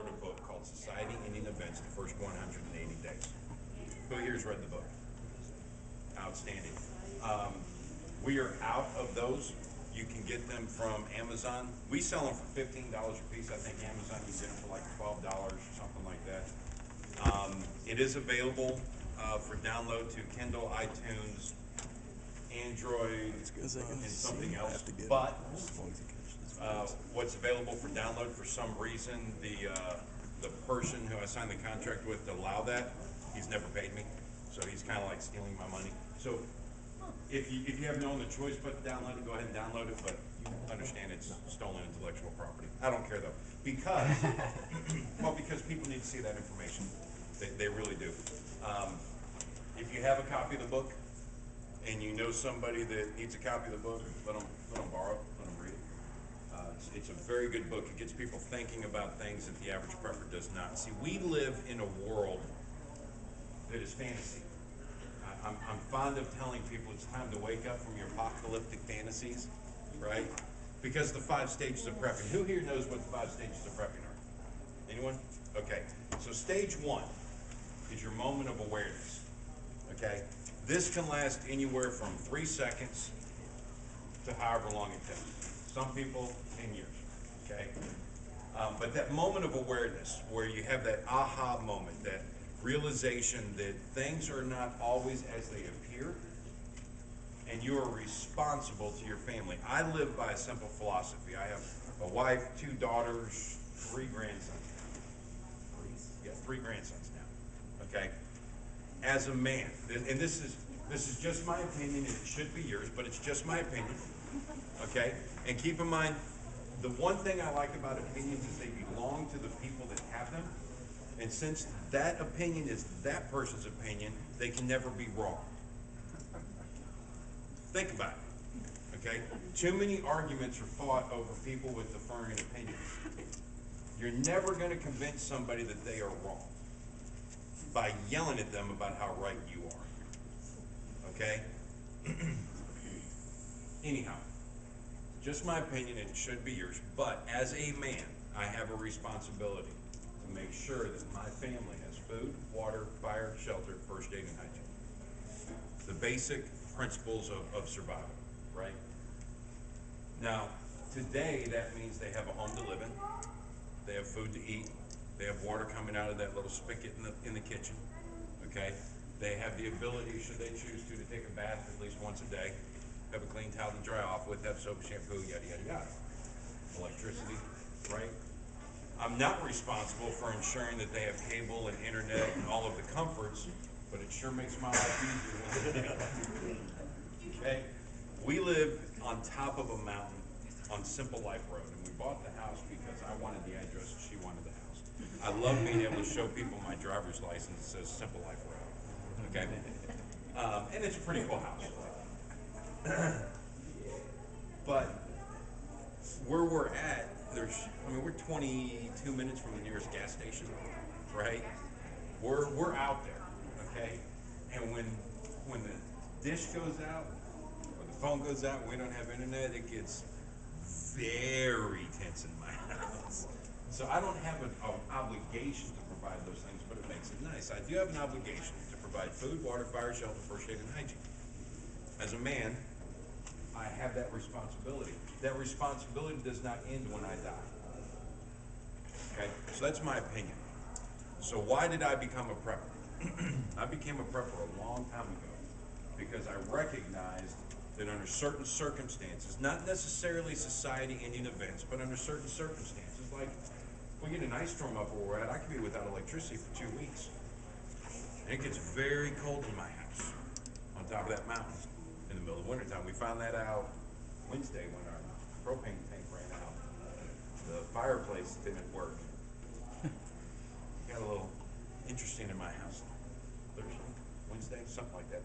wrote a book called Society Ending Events, the First 180 Days. Who here's read the book? Outstanding. Um, we are out of those. You can get them from Amazon. We sell them for $15 a piece. I think Amazon you get them for like $12 or something like that. It is available for download to Kindle, iTunes, Android, and something else. But what's available for download, for some reason, the person who I signed the contract with to allow that, he's never paid me, so he's kind of like stealing my money. So if you have no other choice but to download it, go ahead and download it, but you understand it's stolen intellectual property. I don't care though, because because people need to see that information. They really do. If you have a copy of the book and you know somebody that needs a copy of the book, let them borrow it, let them read it. It's a very good book. It gets people thinking about things that the average prepper does not. See, we live in a world that is fantasy. I'm fond of telling people it's time to wake up from your apocalyptic fantasies, right? Because the 5 stages of prepping. Who here knows what the 5 stages of prepping are? Anyone? Okay. So stage 1 is your moment of awareness. Okay? This can last anywhere from 3 seconds to however long it takes. Some people, 10 years. Okay? But that moment of awareness where you have that aha moment, that realization that things are not always as they appear, and you are responsible to your family. I live by a simple philosophy. I have a wife, 2 daughters, 3 grandsons. Yeah, 3 grandsons now. Okay? As a man, and this is just my opinion, and it should be yours, but it's just my opinion. Okay? And keep in mind, the one thing I like about opinions is they belong to the people that have them. And since that opinion is that person's opinion, they can never be wrong. Think about it. Okay? Too many arguments are fought over people with differing opinions. You're never going to convince somebody that they are wrong by yelling at them about how right you are. Okay? Anyhow, just my opinion, it should be yours, but as a man, I have a responsibility to make sure that my family has food, water, fire, shelter, first aid, and hygiene. The basic principles of survival, right? Now, today that means they have a home to live in, they have food to eat, they have water coming out of that little spigot in the kitchen, okay? They have the ability, should they choose to take a bath at least once a day, have a clean towel to dry off with, have soap, shampoo, yada, yada, yada. Electricity, right? I'm not responsible for ensuring that they have cable and internet and all of the comforts, but it sure makes my life easier when they do. Okay? We live on top of a mountain on Simple Life Road, and we bought the house because I wanted the address and she wanted the house. I love being able to show people my driver's license that says Simple Life Road. Okay? And it's a pretty cool house. But where we're at, we're 22 minutes from the nearest gas station, right? We're out there, okay? And when the dish goes out or the phone goes out and we don't have internet, it gets very tense in my house. So I don't have an obligation to provide those things, but it makes it nice. I do have an obligation to provide food, water, fire, shelter, first aid, and hygiene. As a man, I have that responsibility. That responsibility does not end when I die. Okay? So that's my opinion. So why did I become a prepper? I became a prepper a long time ago because I recognized that under certain circumstances, not necessarily society-ending events, but under certain circumstances, like if we get an ice storm up where we're at, I could be without electricity for 2 weeks. And it gets very cold in my house on top of that mountain in the middle of wintertime. We found that out Wednesday when our propane tank ran out. The fireplace didn't work. Got a little interesting in my house. Thursday, Wednesday, something like that.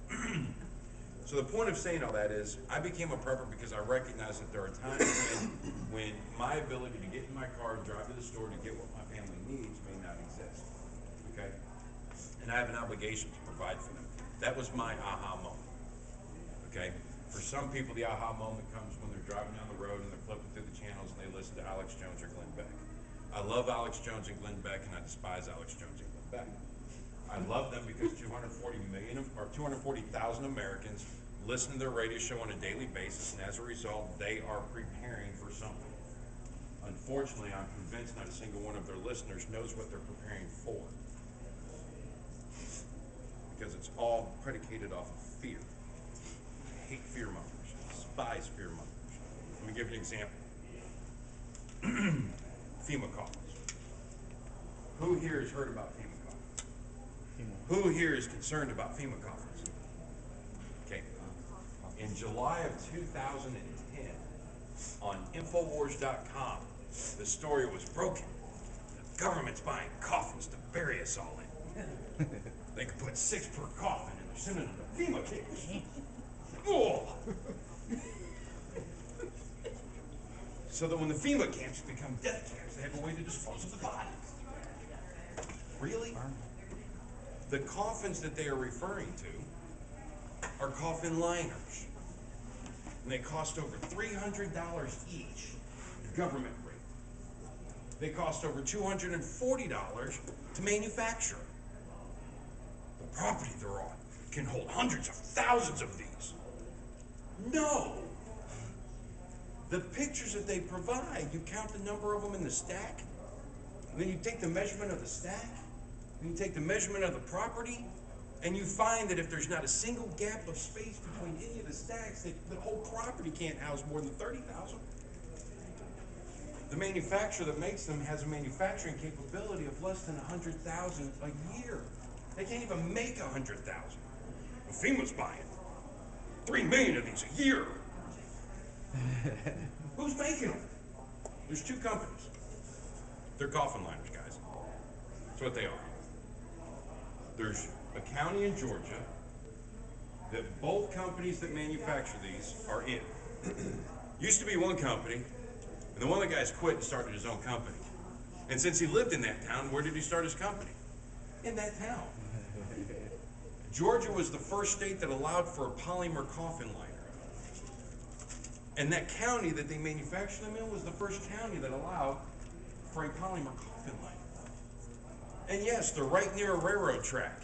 So the point of saying all that is I became a prepper because I recognized that there are times when my ability to get in my car and drive to the store to get what my family needs may not exist. Okay? And I have an obligation to provide for them. That was my aha moment. Okay? For some people, the aha moment comes when they're driving down the road and they're flipping through the channels and they listen to Alex Jones or Glenn Beck. I love Alex Jones and Glenn Beck, and I despise Alex Jones and Glenn Beck. I love them because 240,000 Americans listen to their radio show on a daily basis, and as a result, they are preparing for something. Unfortunately, I'm convinced not a single one of their listeners knows what they're preparing for, because it's all predicated off of fear. I hate fear mongers. I despise fear mongers. Let me give you an example. FEMA coffins. Who here has heard about FEMA coffins? Who here is concerned about FEMA coffins? Okay. In July of 2010, on Infowars.com, the story was broken. The government's buying coffins to bury us all in. They could put 6 per coffin, and they're sending them to FEMA camps. Oh. So that when the FEMA camps become death camps, they have a way to dispose of the bodies. Really? The coffins that they are referring to are coffin liners. And they cost over $300 each, government rate. They cost over $240 to manufacture. The property they're on can hold hundreds of thousands of these. No! The pictures that they provide, you count the number of them in the stack, and then you take the measurement of the stack, and you take the measurement of the property, and you find that if there's not a single gap of space between any of the stacks, that the whole property can't house more than 30,000. The manufacturer that makes them has a manufacturing capability of less than 100,000 a year. They can't even make 100,000. Well, FEMA's buying 3 million of these a year. Who's making them? There's 2 companies. They're coffin liners, guys. That's what they are. There's a county in Georgia that both companies that manufacture these are in. Used to be one company, and then one of the guys quit and started his own company. And since he lived in that town, where did he start his company? In that town. Georgia was the first state that allowed for a polymer coffin liner. And that county that they manufactured them in was the first county that allowed for a polymer coffin liner. And yes, they're right near a railroad track.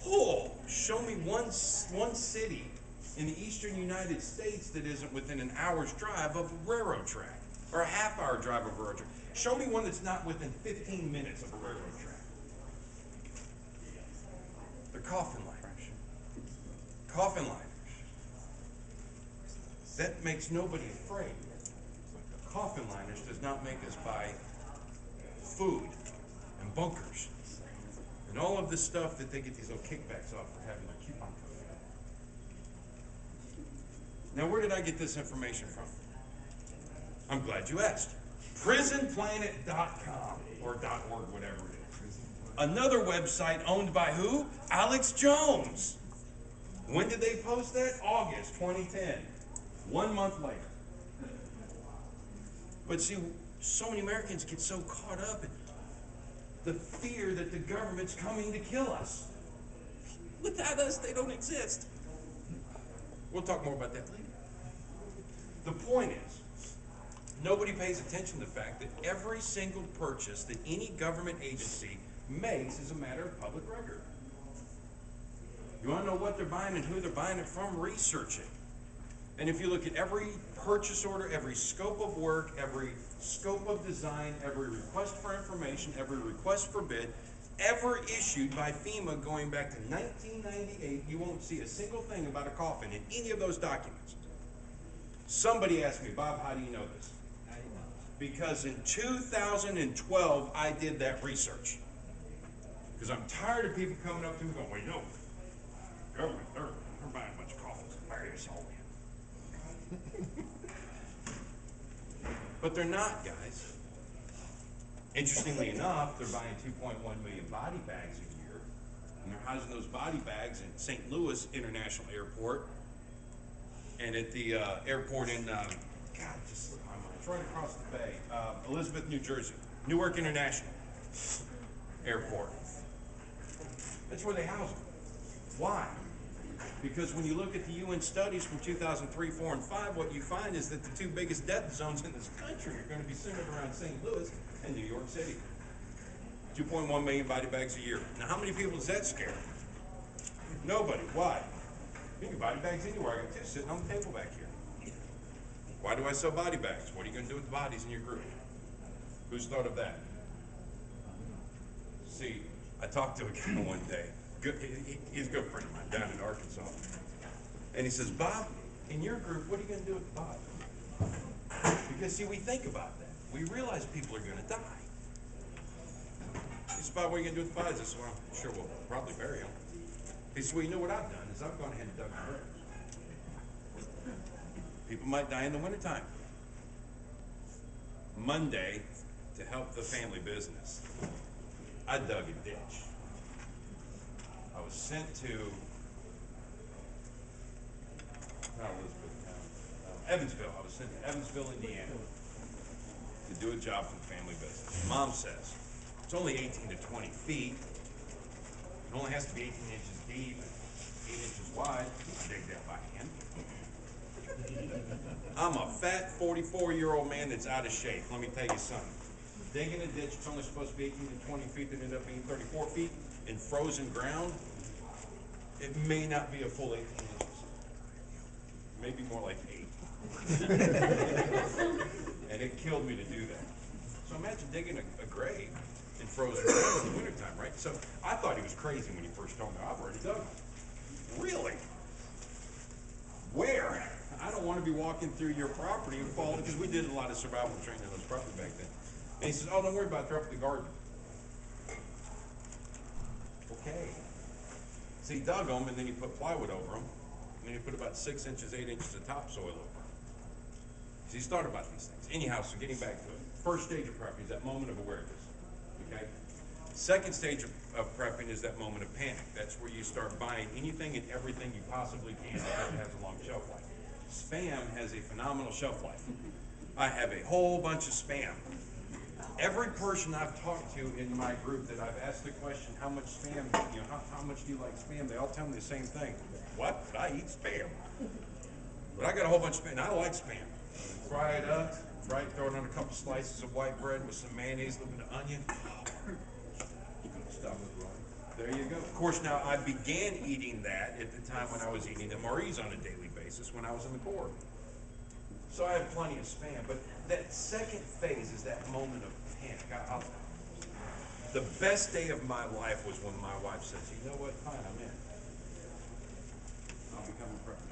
Oh, show me one city in the eastern United States that isn't within an hour's drive of a railroad track, or a half-hour drive of a railroad track. Show me one that's not within 15 minutes of a railroad track. They're coffin liners. Coffin liners. That makes nobody afraid. Coffin liners does not make us buy food and bunkers and all of this stuff that they get these little kickbacks off for having their coupon code. Now, where did I get this information from? I'm glad you asked. PrisonPlanet.com or .org, whatever it is. Another website owned by who? Alex Jones. When did they post that? August 2010. 1 month later. But see, so many Americans get so caught up in the fear that the government's coming to kill us. Without us, they don't exist. We'll talk more about that later. The point is, nobody pays attention to the fact that every single purchase that any government agency makes is a matter of public record. You want to know what they're buying and who they're buying it from? Research it. And if you look at every purchase order, every scope of work, every scope of design, every request for information, every request for bid, ever issued by FEMA going back to 1998, you won't see a single thing about a coffin in any of those documents. Somebody asked me, Bob, how do you know this? Because in 2012, I did that research. Because I'm tired of people coming up to me going, well, you know, government, they're buying a bunch of coffins and bury us all in. But they're not, guys. Interestingly enough, they're buying 2.1 million body bags a year, and they're housing those body bags in St. Louis International Airport and at the airport in, it's right across the bay, Elizabeth, New Jersey, Newark International Airport. That's where they house them. Why? Because when you look at the UN studies from 2003, 4, and 5, what you find is that the 2 biggest death zones in this country are going to be centered around St. Louis in New York City. 2.1 million body bags a year. Now, how many people does that scare? Nobody. Why? You can body bags anywhere. I got two sitting on the table back here. Why do I sell body bags? What are you going to do with the bodies in your group? Who's thought of that? See, I talked to a guy one day. He's a good friend of mine down in Arkansas. And he says, Bob, in your group, what are you going to do with the bodies? Because, see, we think about that. We realize people are going to die. He said, Bob, what are you going to do with the bodies? I said, well, I'm sure we'll probably bury them. He said, well, you know what I've done is I've gone ahead and dug the graves. People might die in the wintertime. Monday, to help the family business, I dug a ditch. I was sent to Evansville. I was sent to Evansville, Indiana, to do a job for the family business. Mom says it's only 18 to 20 feet. It only has to be 18 inches deep, 8 inches wide. You can dig that by hand. I'm a fat 44-year-old man that's out of shape. Let me tell you something. Digging a ditch, it's only supposed to be 18 to 20 feet, that ended up being 34 feet in frozen ground. It may not be a full 18 inches. Maybe more like 8. And it killed me to do that. So imagine digging a grave in frozen ground in the wintertime, right? So I thought he was crazy when he first told me, I've already dug them. Really? Where? I don't want to be walking through your property and falling, because we did a lot of survival training on this property back then. And he says, oh, don't worry about it, they're up in the garden. Okay. So he dug them, and then he put plywood over them, and then he put about 6 inches, 8 inches of topsoil over them. So he's thought about these things. Anyhow, so getting back to it. First stage of prepping is that moment of awareness. Okay? Second stage of prepping is that moment of panic. That's where you start buying anything and everything you possibly can because it has a long shelf life. Spam has a phenomenal shelf life. I have a whole bunch of spam. Every person I've talked to in my group that I've asked the question, how much spam, how much do you like spam? They all tell me the same thing. What? I eat spam. But I got a whole bunch of spam, and I like spam. Fry it up, right? Throw it on a couple slices of white bread with some mayonnaise, a little bit of onion. Good stuff. There you go. Of course, now I began eating that at the time when I was eating MREs on a daily basis when I was in the Corps. So I have plenty of spam, but that second phase is that moment of panic. The best day of my life was when my wife says, you know what, fine, I'm in. I'll become a prepper.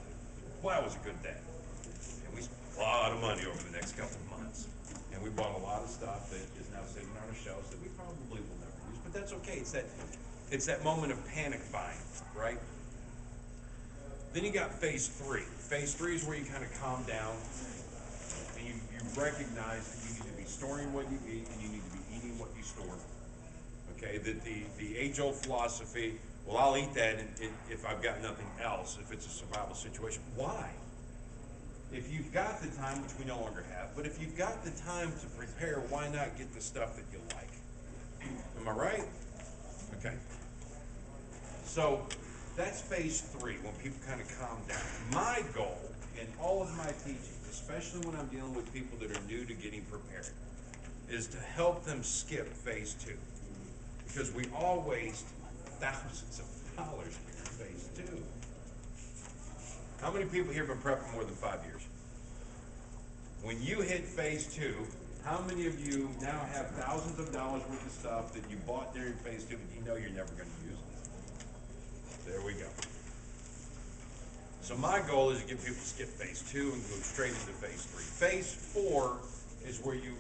Well, that was a good day. And we spent a lot of money over the next couple of months. And we bought a lot of stuff that is now sitting on our shelves that we probably will never use, but that's okay. It's that moment of panic buying, right? Then you got phase 3. Phase 3 is where you kind of calm down and you recognize that you need to be storing what you eat and you need to be eating what you store. Okay, that the age-old philosophy, well, I'll eat that if I've got nothing else, if it's a survival situation. Why? If you've got the time, which we no longer have, but if you've got the time to prepare, why not get the stuff that you like? Am I right? Okay. So that's phase 3, when people kind of calm down. My goal in all of my teaching, especially when I'm dealing with people that are new to getting prepared, is to help them skip phase 2. Because we all waste thousands of dollars in phase 2. How many people here have been prepping more than 5 years? When you hit phase 2, how many of you now have thousands of dollars worth of stuff that you bought during phase 2 but you know you're never going to use it? There we go. So my goal is to get people to skip phase 2 and go straight into phase 3. Phase 4 is where you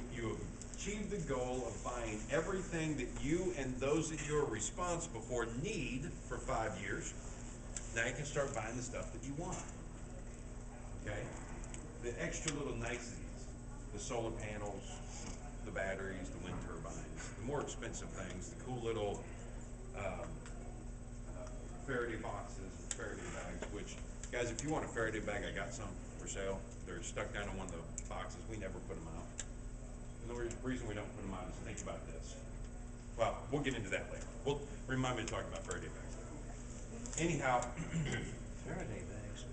achieve the goal of buying everything that you and those that you're responsible for need for 5 years. Now you can start buying the stuff that you want. Okay? The extra little niceties, the solar panels, the batteries, the wind turbines, the more expensive things, the cool little Faraday boxes and Faraday bags, which, guys, if you want a Faraday bag, I got some for sale. They're stuck down in one of the boxes. We never put them out. And the reason we don't put them out is think about this. Well, we'll get into that later. Remind me to talk about Faraday bags. Anyhow, Faraday bags.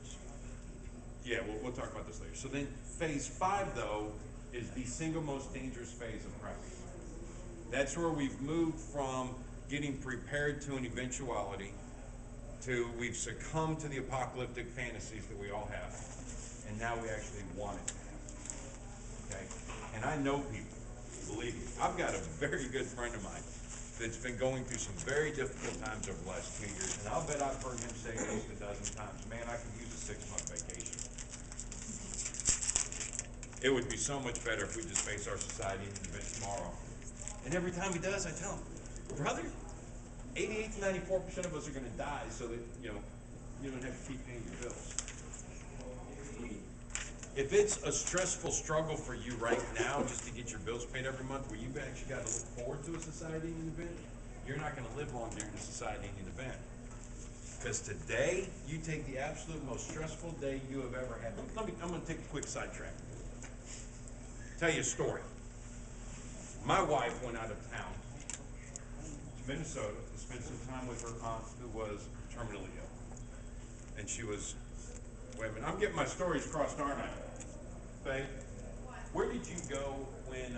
yeah, we'll talk about this later. So then phase 5, though, is the single most dangerous phase of prepping. That's where we've moved from getting prepared to an eventuality to we've succumbed to the apocalyptic fantasies that we all have, and now we actually want it to happen. Okay? And I know people, believe me, I've got a very good friend of mine that's been going through some very difficult times over the last 2 years, and I'll bet I've heard him say at least a dozen times, man, I could use a 6-month vacation. It would be so much better if we just face our society and event tomorrow. And every time he does, I tell him, brother, 88 to 94% of us are going to die so that, you don't have to keep paying your bills. If it's a stressful struggle for you right now just to get your bills paid every month where you've actually got to look forward to a society and an event, you're not going to live long during a society and an event. Because today, you take the absolute most stressful day you have ever had. I'm going to take a quick sidetrack. Tell you a story. My wife went out of town to Minnesota to spend some time with her aunt who was terminally ill. And she was, wait a minute, I'm getting my stories crossed, aren't I? Faye, where did you go when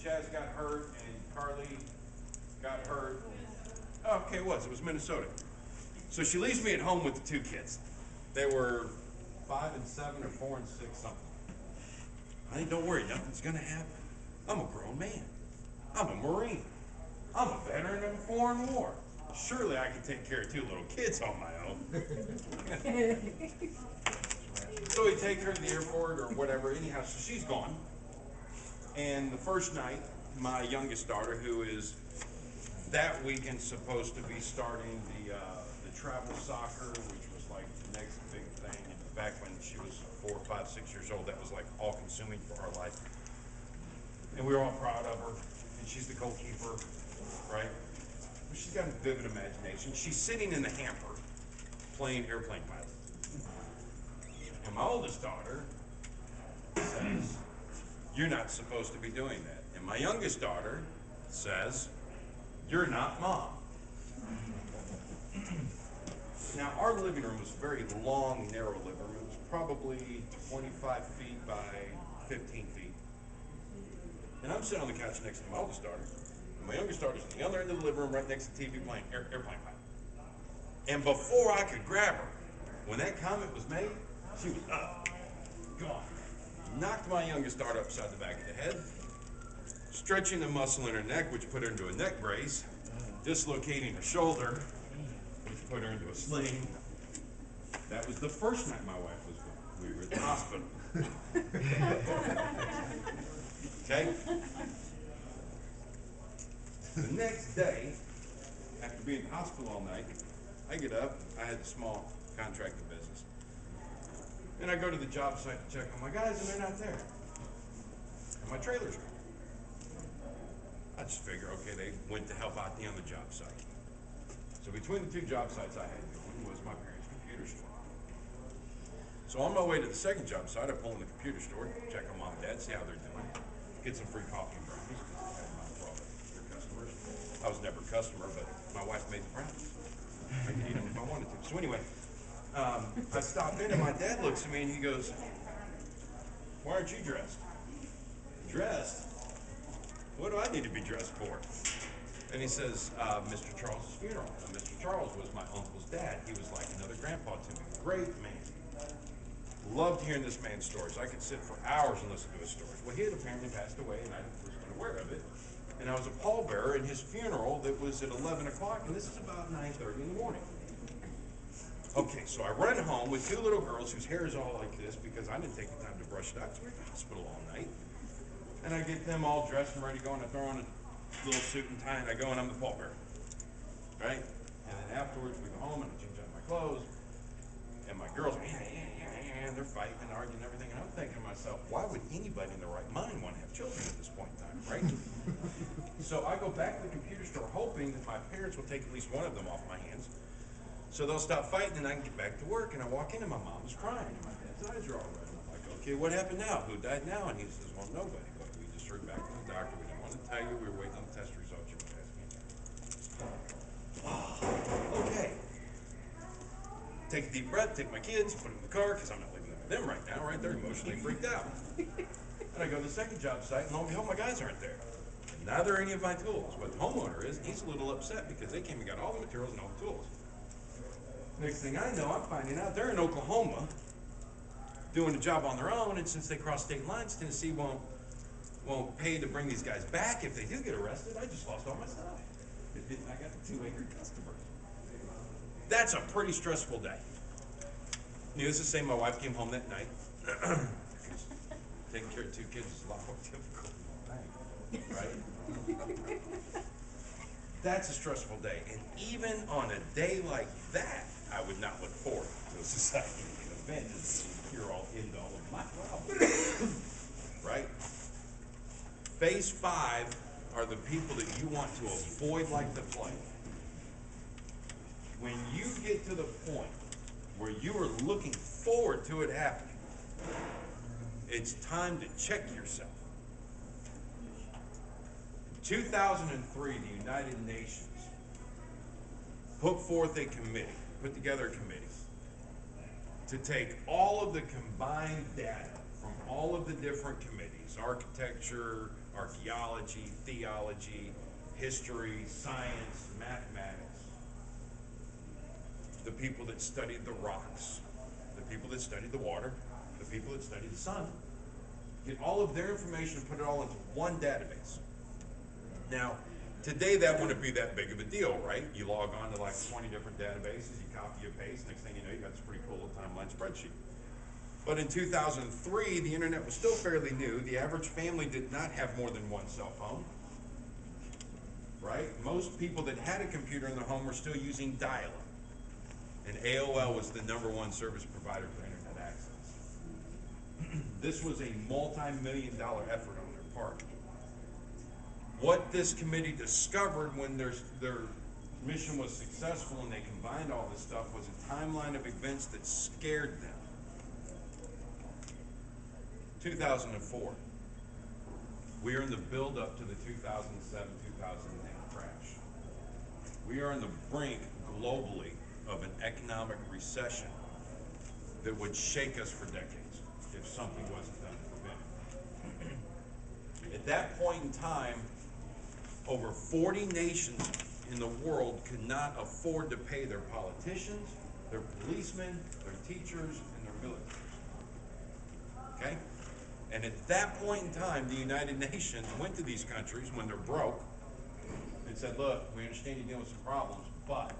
Chaz got hurt and Carly got hurt? Oh, okay, it was Minnesota. So she leaves me at home with the 2 kids. They were 5 and 7 or 4 and 6 something. I think, don't worry, nothing's gonna happen. I'm a grown man. I'm a Marine. I'm a veteran of a foreign war. Surely I can take care of 2 little kids on my own. So we take her to the airport or whatever, anyhow, so she's gone. And the first night, my youngest daughter, who is that weekend supposed to be starting the travel soccer, which was like the next big thing. And back when she was 4, 5, 6 years old, that was like all consuming for our life. And we were all proud of her. And she's the goalkeeper, right? But she's got a vivid imagination. She's sitting in the hamper playing airplane pilot. And my oldest daughter says, you're not supposed to be doing that. And my youngest daughter says, you're not mom. Now, our living room was a very long, narrow living room. It was probably 25 feet by 15 feet. And I'm sitting on the couch next to my oldest daughter. And my youngest daughter's on the other end of the living room, right next to the TV playing airplane pilot. And before I could grab her, when that comment was made, she was up, gone. Knocked my youngest daughter upside the back of the head, stretching the muscle in her neck, which put her into a neck brace, dislocating her shoulder, which put her into a sling. That was the first night my wife was gone. We were at the hospital. Okay? The next day, after being in the hospital all night, I get up. I had a small contracting business. And I go to the job site to check on my guys, and they're not there. And my trailer's gone. I just figure, okay, they went to help out on the job site. So between the 2 job sites I had, one was my parents' computer store. So on my way to the second job site, I pull in the computer store, check on mom and dad, see how they're doing, get some free coffee and brownies, because I had mom for all their customers. I was never a customer, but my wife made the brownies. I could eat them if I wanted to. So anyway, I stop in and my dad looks at me and he goes, why aren't you dressed? Dressed? What do I need to be dressed for? And he says, Mr. Charles's funeral. Now, Mr. Charles was my uncle's dad. He was like another grandpa to me. Great man. Loved hearing this man's stories. I could sit for hours and listen to his stories. Well, he had apparently passed away and I was unaware of it. And I was a pallbearer at his funeral that was at 11 o'clock, and this is about 9:30 in the morning. Okay, so I run home with 2 little girls whose hair is all like this because I didn't take the time to brush it out because we were at the hospital all night. And I get them all dressed and ready to go, and I throw on a little suit and tie, and I go, and I'm the pallbearer. Right? And then afterwards, we go home, and I change out my clothes, and my girls, and they're fighting and arguing and everything, and I'm thinking to myself, why would anybody in their right mind want to have children at this point in time, right? So I go back to the computer store hoping that my parents will take at least one of them off my hands, so they'll stop fighting and I can get back to work. And I walk in and my mom is crying and my dad's eyes are all red. I'm like, okay, what happened now? Who died now? And he says, well, nobody. But we just heard back from the doctor. We didn't want to tell you. We were waiting on the test results. You were asking. Okay. Take a deep breath, take my kids, put them in the car because I'm not leaving them with them right now, right? They're emotionally freaked out. And I go to the second job site and lo and behold, my guys aren't there. And Neither are any of my tools. What the homeowner is, he's a little upset because they came and got all the materials and all the tools. Next thing I know, I'm finding out they're in Oklahoma doing a job on their own, and since they cross state lines, Tennessee won't pay to bring these guys back if they do get arrested. I just lost all my stuff. I got a 2-acre customer. That's a pretty stressful day. Needless to say, my wife came home that night. Taking care of 2 kids is a lot more difficult, right? That's a stressful day. And even on a day like that, I would not look forward to a society event as the cure-all, end-all of my problems. Right? Phase 5 are the people that you want to avoid like the plague. When you get to the point where you are looking forward to it happening, it's time to check yourself. In 2003, the United Nations put together a committee to take all of the combined data from all of the different committees, architecture, archaeology, theology, history, science, mathematics, the people that studied the rocks, the people that studied the water, the people that studied the sun, get all of their information and put it all into one database. Now, today that wouldn't be that big of a deal, right? You log on to like 20 different databases, you copy and paste, next thing you know, you got this pretty cool little timeline spreadsheet. But in 2003, the internet was still fairly new. The average family did not have more than one cell phone, right? Most people that had a computer in their home were still using dial-up. And AOL was the #1 service provider for internet access. This was a multi-million-dollar effort on their part. What this committee discovered when their mission was successful and they combined all this stuff was a timeline of events that scared them. 2004. We are in the build-up to the 2007-2008 crash. We are on the brink globally of an economic recession that would shake us for decades if something wasn't done to prevent it. At that point in time, over 40 nations in the world could not afford to pay their politicians, their policemen, their teachers, and their military. Okay? And at that point in time, the United Nations went to these countries when they're broke and said, look, we understand you're dealing with some problems, but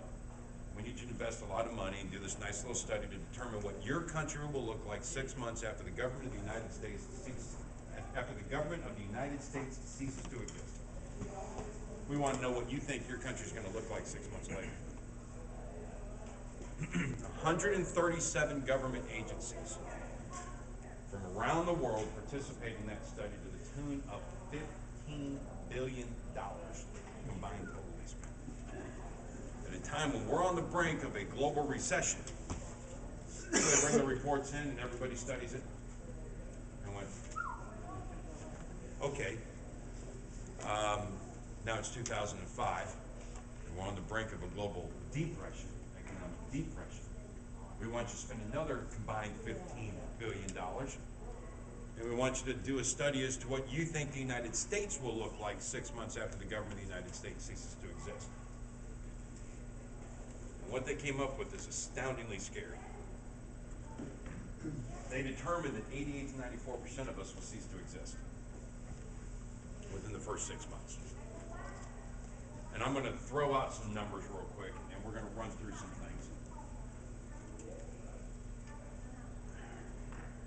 we need you to invest a lot of money and do this nice little study to determine what your country will look like 6 months after the government of the United States ceases to exist. We want to know what you think your country is going to look like 6 months later. 137 government agencies from around the world participated in that study to the tune of $15 billion combined totally spent. At a time when we're on the brink of a global recession, they bring the reports in and everybody studies it and went, okay, now it's 2005 and we're on the brink of a global depression, economic depression. We want you to spend another combined $15 billion, and we want you to do a study as to what you think the United States will look like 6 months after the government of the United States ceases to exist. And what they came up with is astoundingly scary. They determined that 88 to 94% of us will cease to exist within the first 6 months. And I'm going to throw out some numbers real quick, and we're going to run through some things.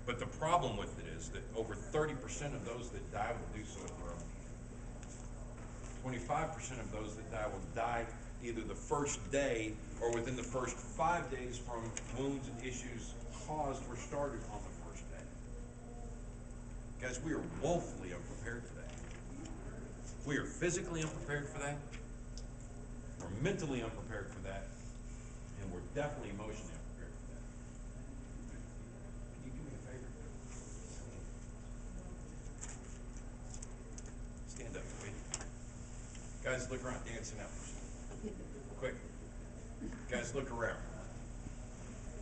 But the problem with it is that over 30% of those that die will do so of their own. 25% of those that die will die either the first day or within the first 5 days from wounds and issues caused or started on the first day. Guys, we are woefully unprepared for that. We are physically unprepared for that. We're mentally unprepared for that. And we're definitely emotionally unprepared for that. Can you do me a favor? Stand up, please. Guys, look around. Dancing out. Quick. Guys, look around.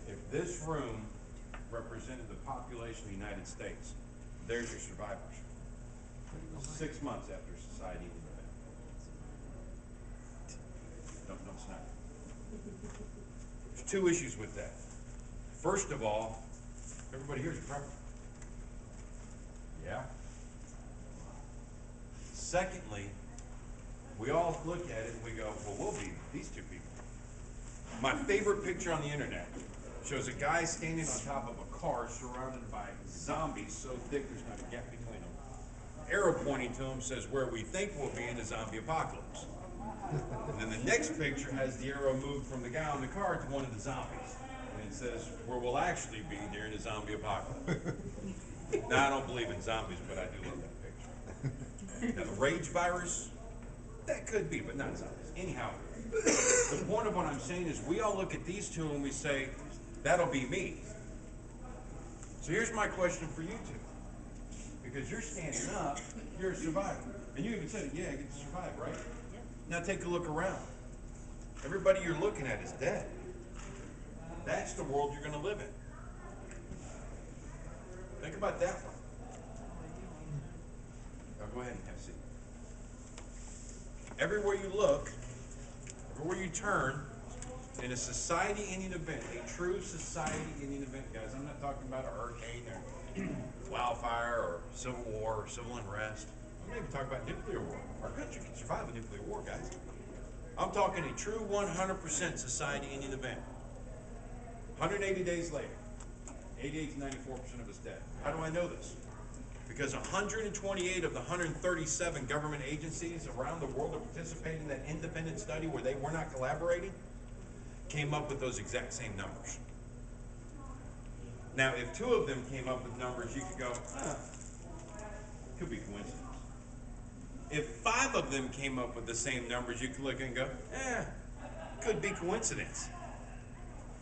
If this room represented the population of the United States, there's your survivors. 6 months after society ended. two issues with that. First of all, everybody here's a prepper. Yeah? Secondly, we all look at it and we go, well, we'll be these two people. My favorite picture on the internet shows a guy standing on top of a car surrounded by zombies so thick there's not a gap between them. Arrow pointing to him says where we think we'll be in a zombie apocalypse. And then the next picture has the arrow moved from the guy on the car to one of the zombies. And it says where we'll actually be during a zombie apocalypse. Now, I don't believe in zombies, but I do love that picture. Now, the rage virus, that could be, but not zombies. Anyhow, the point of what I'm saying is we all look at these two and we say, that'll be me. So here's my question for you two. Because you're standing up, you're a survivor. And you even said it, yeah, I get to survive, right? Now take a look around. Everybody you're looking at is dead. That's the world you're going to live in. Think about that one. Now go ahead and have a seat. Everywhere you look, everywhere you turn, in a society ending event, a true society ending event, guys, I'm not talking about a hurricane or wildfire or civil war or civil unrest. I'm not even talking about nuclear war. Our country can survive a nuclear war, guys. I'm talking a true 100% society ending event. 180 days later, 88 to 94% of us dead. How do I know this? Because 128 of the 137 government agencies around the world that participated in that independent study where they were not collaborating came up with those exact same numbers. Now, if two of them came up with numbers, you could go, could be coincidence. If 5 of them came up with the same numbers, you could look and go, could be coincidence.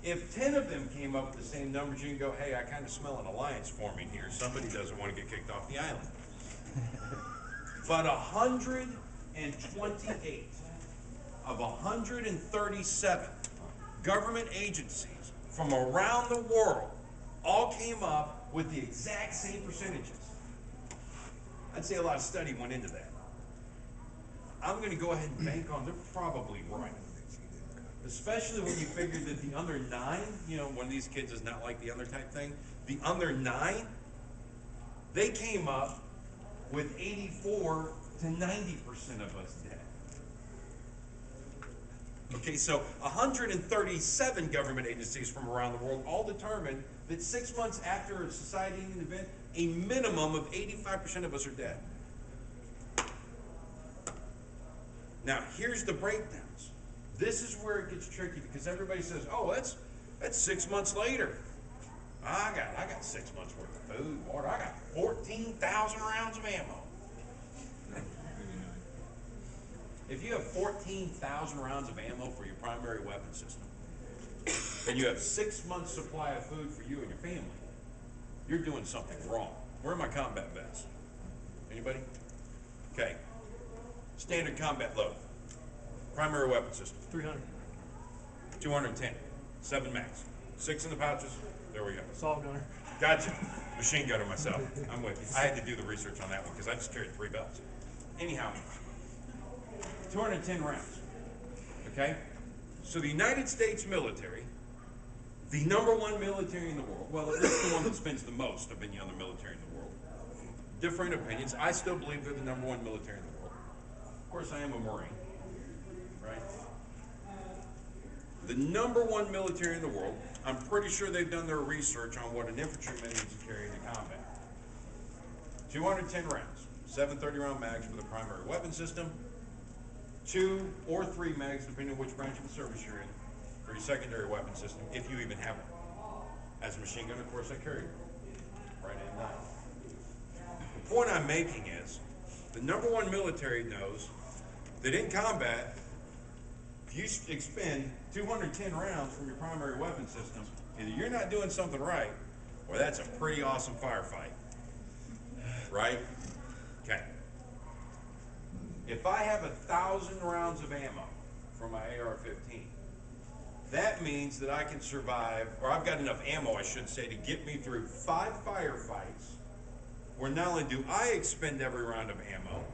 If 10 of them came up with the same numbers, you can go, hey, I kind of smell an alliance forming here. Somebody doesn't want to get kicked off the island. But 128 of 137 government agencies from around the world all came up with the exact same percentages. I'd say a lot of study went into that. I'm going to go ahead and bank on they're probably right. Especially when you figure that the under 9, one of these kids is not like the other type thing. The under 9, they came up with 84 to 90% of us dead. Okay, so 137 government agencies from around the world all determined that 6 months after a society-ending event, a minimum of 85% of us are dead. Now, here's the breakdowns. This is where it gets tricky because everybody says, oh, that's 6 months later. I got 6 months worth of food, water. I got 14,000 rounds of ammo. If you have 14,000 rounds of ammo for your primary weapon system, and you have 6 months supply of food for you and your family, you're doing something wrong. Where are my combat vets? Anybody? Okay. Standard combat load. Primary weapon system. 300. 210. 7 max. 6 in the pouches. There we go. Assault gunner. Gotcha. Machine gunner myself. I'm with you. I had to do the research on that one because I just carried 3 belts. Anyhow, 210 rounds. Okay? So the United States military, the #1 military in the world, well, at least the one that spends the most of any other military in the world. Different opinions. I still believe they're the #1 military in the world. Of course, I am a Marine. Right? The #1 military in the world, I'm pretty sure they've done their research on what an infantryman needs to carry into combat. 210 rounds, 730 round mags for the primary weapon system, 2 or 3 mags, depending on which branch of the service you're in, for your secondary weapon system, if you even have one. As a machine gunner, of course, I carry right hand knife. The point I'm making is, the #1 military knows that in combat, if you expend 210 rounds from your primary weapon system, either you're not doing something right, or that's a pretty awesome firefight. Right? Okay. If I have 1,000 rounds of ammo for my AR-15, that means that I can survive, or I've got enough ammo, I should say, to get me through 5 firefights, where not only do I expend every round of ammo,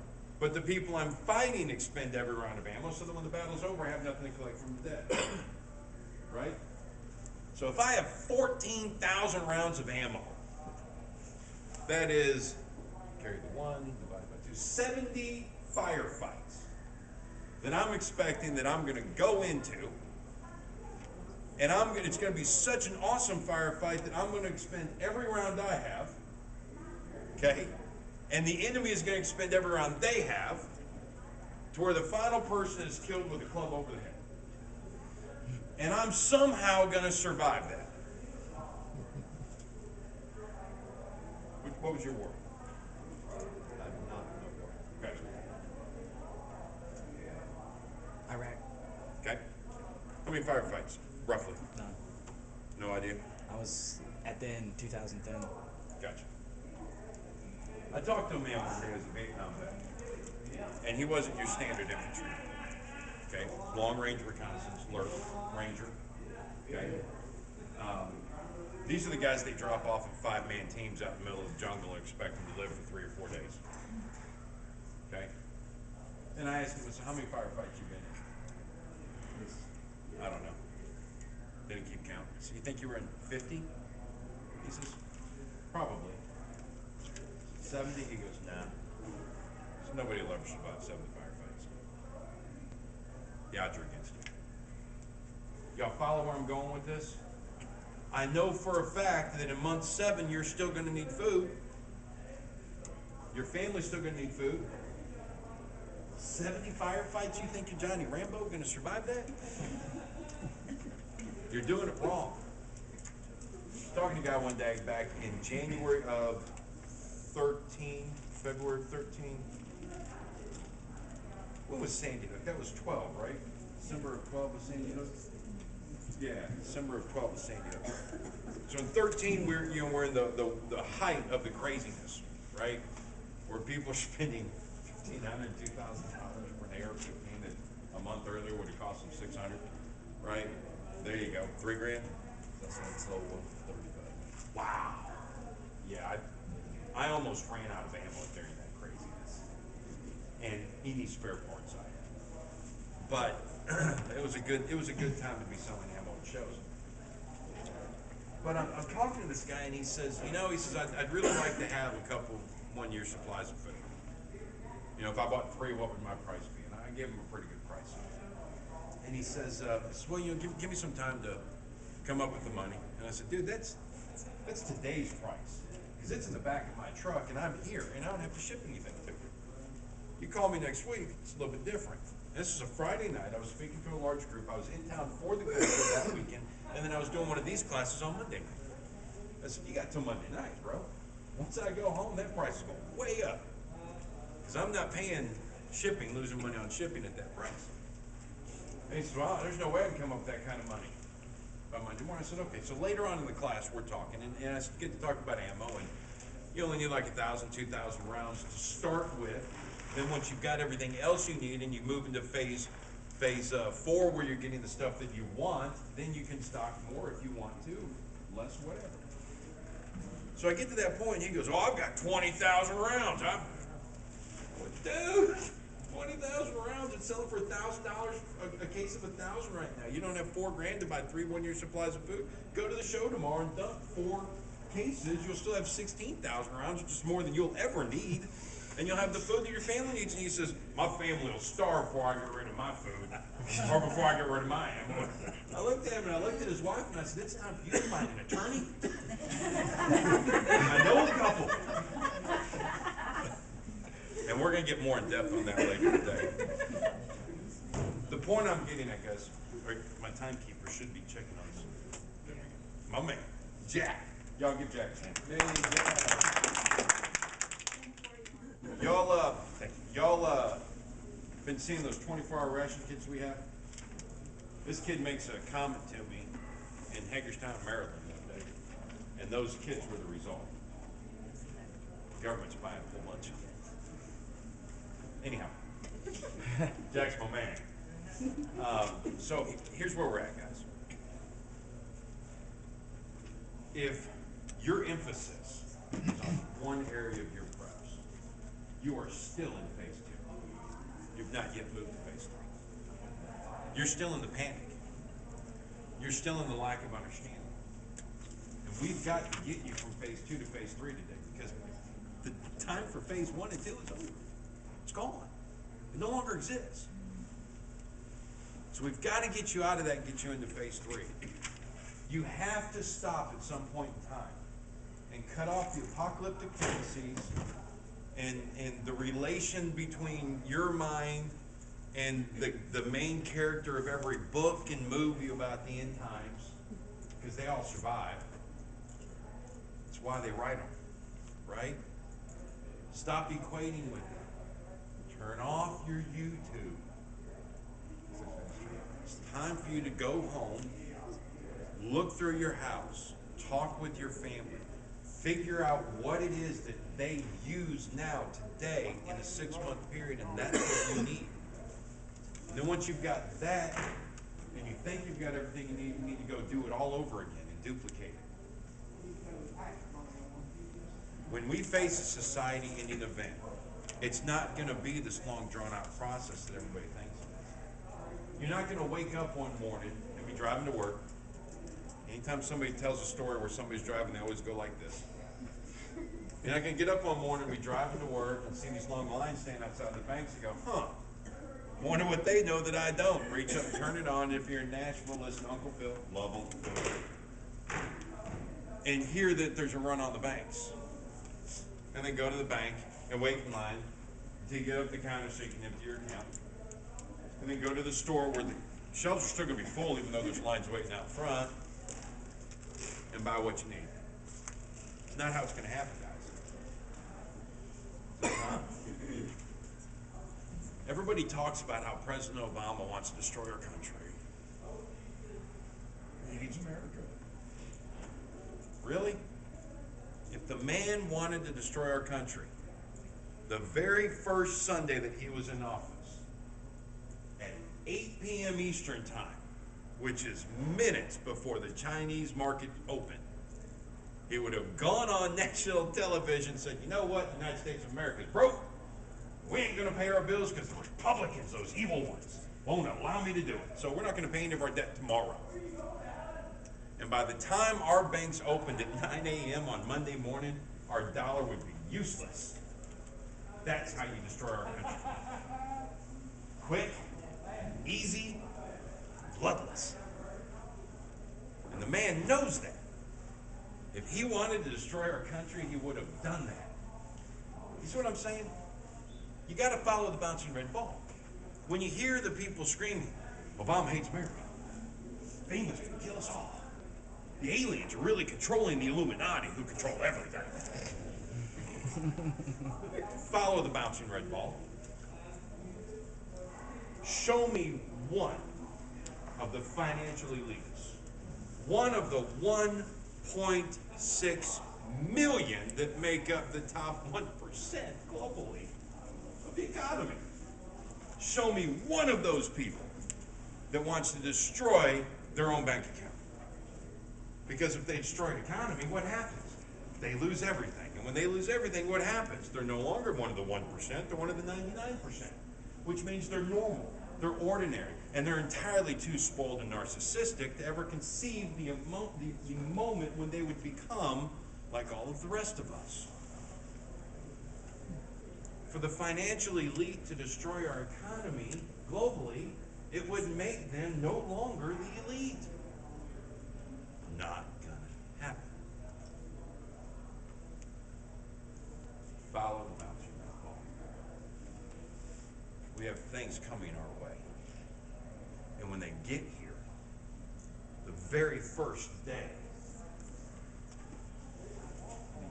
but the people I'm fighting expend every round of ammo, so that when the battle's over, I have nothing to collect from the dead. Right? So if I have 14,000 rounds of ammo, that is, carry the 1, divided by 2, 70 firefights that I'm expecting that I'm going to go into. And it's going to be such an awesome firefight that I'm going to expend every round I have. Okay? And the enemy is going to expend every round they have, to where the final person is killed with a club over the head. And I'm somehow going to survive that. What was your war? I'm not in a war. Okay. Iraq. Okay. How many firefights, roughly? None. No idea? I was at the end 2010. Gotcha. I talked to a man one day who was a Vietnam vet, and he wasn't your standard infantry. Okay, long-range reconnaissance, alert, ranger. Okay. These are the guys they drop off in 5-man teams out in the middle of the jungle and expect them to live for 3 or 4 days. Okay. And I asked him, so how many firefights you been in? I don't know. Didn't keep count. So you think you were in 50? He says, probably. 70? He goes, nah. So nobody will ever survive 70 firefights. The odds are against you. Y'all follow where I'm going with this? I know for a fact that in month 7 you're still going to need food. Your family's still going to need food. 70 firefights, you think you're Johnny Rambo going to survive that? You're doing it wrong. I was talking to a guy one day back in January of 13, February 13. When was Sandy Hook? That was 12, right? December of 12 was Sandy Hook? Yeah, December of 12 was Sandy Hook. So in 13, we're in the height of the craziness, right? Where people are spending $1,500, $2,000 for an AR-15 that a month earlier would have cost them $600, right? There you go, $3 grand. That's like slow 135. Wow. Yeah, I almost ran out of ammo during that craziness, and any spare parts I had. But it was a good time to be selling ammo at shows. But I'm talking to this guy, and he says, I'd really like to have a couple 1-year supplies of food. If I bought 3, what would my price be? And I gave him a pretty good price. And he says, well, give me some time to come up with the money. And I said, dude, that's today's price. Because it's in the back of my truck, and I'm here, and I don't have to ship anything to you. You call me next week, it's a little bit different. This is a Friday night. I was speaking to a large group. I was in town for the group that weekend, and then I was doing one of these classes on Monday night. I said, you got till Monday night, bro. Once I go home, that price is going way up. Because I'm not paying shipping, losing money on shipping at that price. And he said, well, there's no way I can come up with that kind of money by Monday morning. I said, okay. So later on in the class, we're talking, and I get to talk about ammo, and you only need like 1,000, 2,000 rounds to start with. Then once you've got everything else you need, and you move into phase 4, where you're getting the stuff that you want, then you can stock more if you want to, less whatever. So I get to that point, and he goes, oh, I've got 20,000 rounds. Dude, 20,000 rounds and selling for $1,000 a case of 1,000 right now. You don't have $4 grand to buy 3 1-year supplies of food. Go to the show tomorrow and dump 4 cases. You'll still have 16,000 rounds, which is more than you'll ever need. And you'll have the food that your family needs. And he says, my family will starve before I get rid of my food, or before I get rid of my ammo. I looked at him, and I looked at his wife, and I said, it's time for you to find an attorney. I know a couple. And we're going to get more in depth on that later today. The point I'm getting at, guys, my timekeeper should be checking on this. My man, Jack. Y'all give Jack a hand. Hey, Jack. Y'all been seeing those 24-hour ration kits we have? This kid makes a comment to me in Hagerstown, Maryland the other day, and those kits were the result. The government's buying a whole bunch of them. Anyhow, Jack's my man. So here's where we're at, guys. If your emphasis is on one area of your preps, you are still in phase 2. You've not yet moved to phase 3. You're still in the panic. You're still in the lack of understanding. we've got to get you from phase 2 to phase 3 today, because the time for phase 1 and 2 is over. It's gone. It no longer exists. So we've got to get you out of that and get you into phase 3. You have to stop at some point in time and cut off the apocalyptic tendencies and the relation between your mind and the main character of every book and movie about the end times, because they all survive. That's why they write them, right? Stop equating with them. Turn off your YouTube. It's time for you to go home, look through your house, talk with your family, figure out what it is that they use now, today, in a 6-month period, and that's what you need. And then once you've got that, and you think you've got everything you need to go do it all over again and duplicate it. When we face a society in an event, it's not going to be this long, drawn-out process that everybody thinks it is. You're not going to wake up one morning and be driving to work. Anytime somebody tells a story where somebody's driving, they always go like this. You're not going to get up one morning and be driving to work and see these long lines standing outside the banks and go, huh, wonder what they know that I don't. Reach up and turn it on. If you're in Nashville, listen to Uncle Phil, love him, and hear that there's a run on the banks. And then go to the bank and wait in line until you get up the counter so you can empty your account. And then go to the store where the shelves are still going to be full even though there's lines waiting out front, and buy what you need. It's not how it's going to happen, guys. It's not. Everybody talks about how President Obama wants to destroy our country. He needs America. Really? If the man wanted to destroy our country, the very first Sunday that he was in office, at 8 p.m. Eastern time, which is minutes before the Chinese market opened, he would have gone on national television and said, you know what, the United States of America is broke. We ain't going to pay our bills because the Republicans, those evil ones, won't allow me to do it. So we're not going to pay any of our debt tomorrow. And by the time our banks opened at 9 a.m. on Monday morning, our dollar would be useless. That's how you destroy our country. Quick, easy, bloodless. And the man knows that. If he wanted to destroy our country, he would have done that. You see what I'm saying? You got to follow the bouncing red ball. When you hear the people screaming, Obama hates America, FEMA's going to kill us all, the aliens are really controlling the Illuminati who control everything. Follow the bouncing red ball. Show me one of the financial elites, one of the 1.6 million that make up the top 1% globally of the economy. Show me one of those people that wants to destroy their own bank account. Because if they destroy an economy, what happens? They lose everything. And when they lose everything, what happens? They're no longer one of the 1%, they're one of the 99%, which means they're normal, they're ordinary, and they're entirely too spoiled and narcissistic to ever conceive the moment when they would become like all of the rest of us. For the financial elite to destroy our economy globally, it would make them no longer the elite. Not gonna happen. Follow the bouncing red ball. We have things coming our way. And when they get here, the very first day,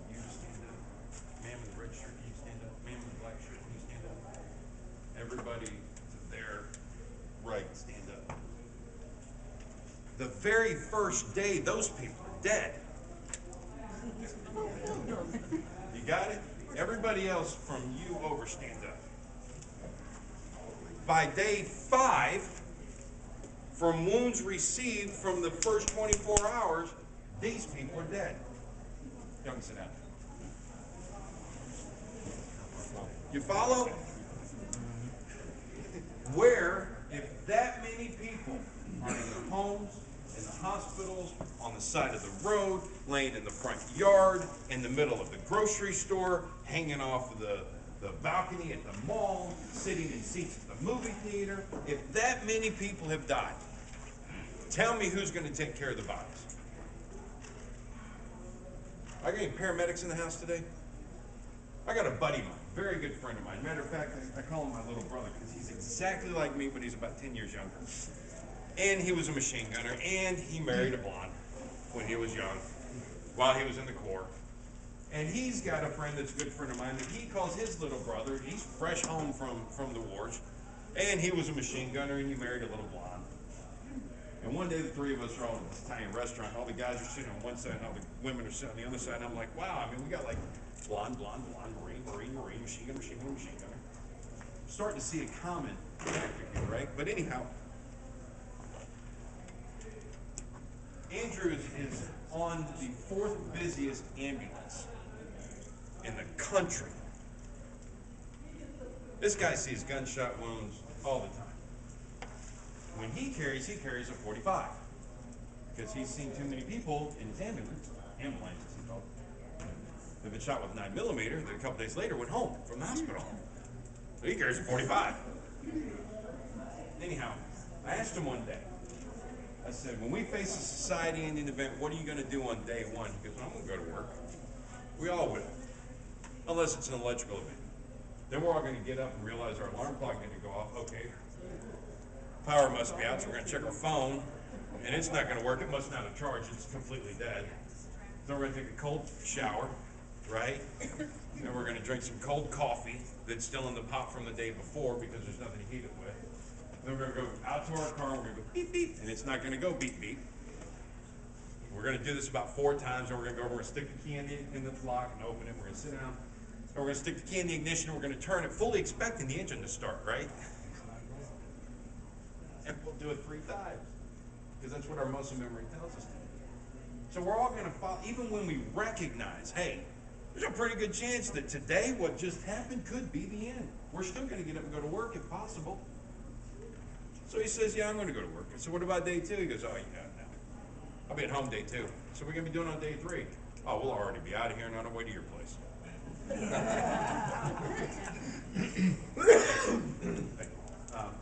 you stand up. Ma'am in the red shirt, can you stand up? Ma'am in the black shirt, can you stand up? Everybody to their right, stand up. The very first day, those people are dead. You got it? Everybody else from you over, stand up. By day 5, from wounds received from the first 24 hours, these people are dead. Y'all can sit down. You follow? Where, if that many people are in their homes, in the hospitals, on the side of the road, laying in the front yard, in the middle of the grocery store, hanging off the balcony at the mall, sitting in seats at the movie theater. If that many people have died, tell me who's going to take care of the bodies. I got any paramedics in the house today? I got a buddy of mine, very good friend of mine. Matter of fact, I call him my little brother because he's exactly like me, but he's about 10 years younger. And he was a machine gunner, and he married a blonde when he was young, while he was in the Corps. And he's got a friend that's a good friend of mine that he calls his little brother. He's fresh home from the wars, and he was a machine gunner, and he married a little blonde. And one day the three of us are all in this Italian restaurant. All the guys are sitting on one side, and all the women are sitting on the other side. And I'm like, wow, I mean, we got like blonde, marine, machine gunner. Starting to see a common factor here, right? But anyhow, Andrew is on the fourth busiest ambulance in the country. This guy sees gunshot wounds all the time. When he carries a 45 because he's seen too many people in his ambulance as he called it, they've been shot with 9mm that a couple days later went home from the hospital. So he carries a 45. Anyhow, I asked him one day, I said, when we face a society-ending event, what are you going to do on day one? He goes, I'm going to go to work. We all will, unless it's an electrical event. Then we're all going to get up and realize our alarm clock is going to go off. Okay, power must be out, so we're going to check our phone, and it's not going to work. It must not have charged. It's completely dead. Then we're going to take a cold shower, right? Then we're going to drink some cold coffee that's still in the pot from the day before because there's nothing to heat it with. Then we're going to go out to our car, and we're going to go beep, beep, and it's not going to go beep, beep. We're going to do this about 4 times, and we're going to go over and stick the key in the lock and open it. We're going to sit down, and we're going to stick the key in the ignition, and we're going to turn it, fully expecting the engine to start, right? And we'll do it 3 times, because that's what our muscle memory tells us to do. So we're all going to follow, even when we recognize, hey, there's a pretty good chance that today what just happened could be the end. We're still going to get up and go to work if possible. So he says, yeah, I'm going to go to work. I said, what about day 2? He goes, oh, yeah, no. I'll be at home day 2. So what are we going to be doing on day 3? Oh, we'll already be out of here and on our way to your place.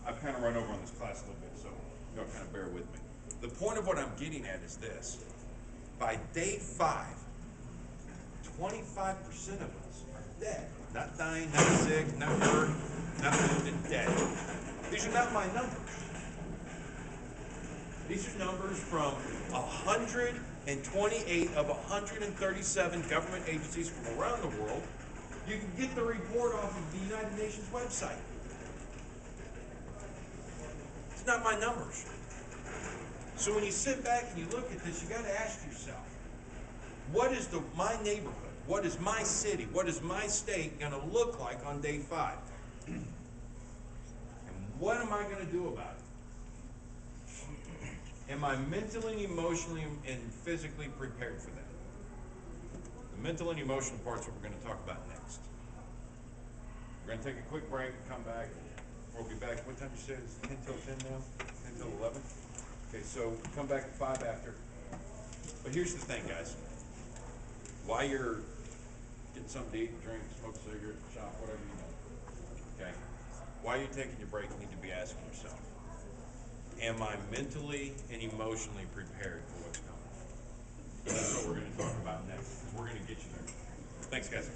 I've kind of run over on this class a little bit, so you'll kind of bear with me. The point of what I'm getting at is this. By day 5, 25% of us are dead. Not dying, not sick, not hurt, not wounded, dead. These are not my numbers. These are numbers from 128 of 137 government agencies from around the world. You can get the report off of the United Nations website. It's not my numbers. So when you sit back and you look at this, you got to ask yourself, what is my neighborhood? What is my city? What is my state going to look like on day 5? And what am I going to do about it? Am I mentally, emotionally, and physically prepared for that? The mental and emotional part's what we're going to talk about next. We're going to take a quick break and come back. We'll be back. What time did you say? It's 10 till 10 now? 10 till 11? Okay, so come back at 5 after. But here's the thing, guys. While you're getting something to eat, drink, smoke a cigarette, shop, whatever you do, okay? While you're taking your break, you need to be asking yourself, am I mentally and emotionally prepared for what's coming? And that's what we're going to talk about next, because we're going to get you there. Thanks, guys.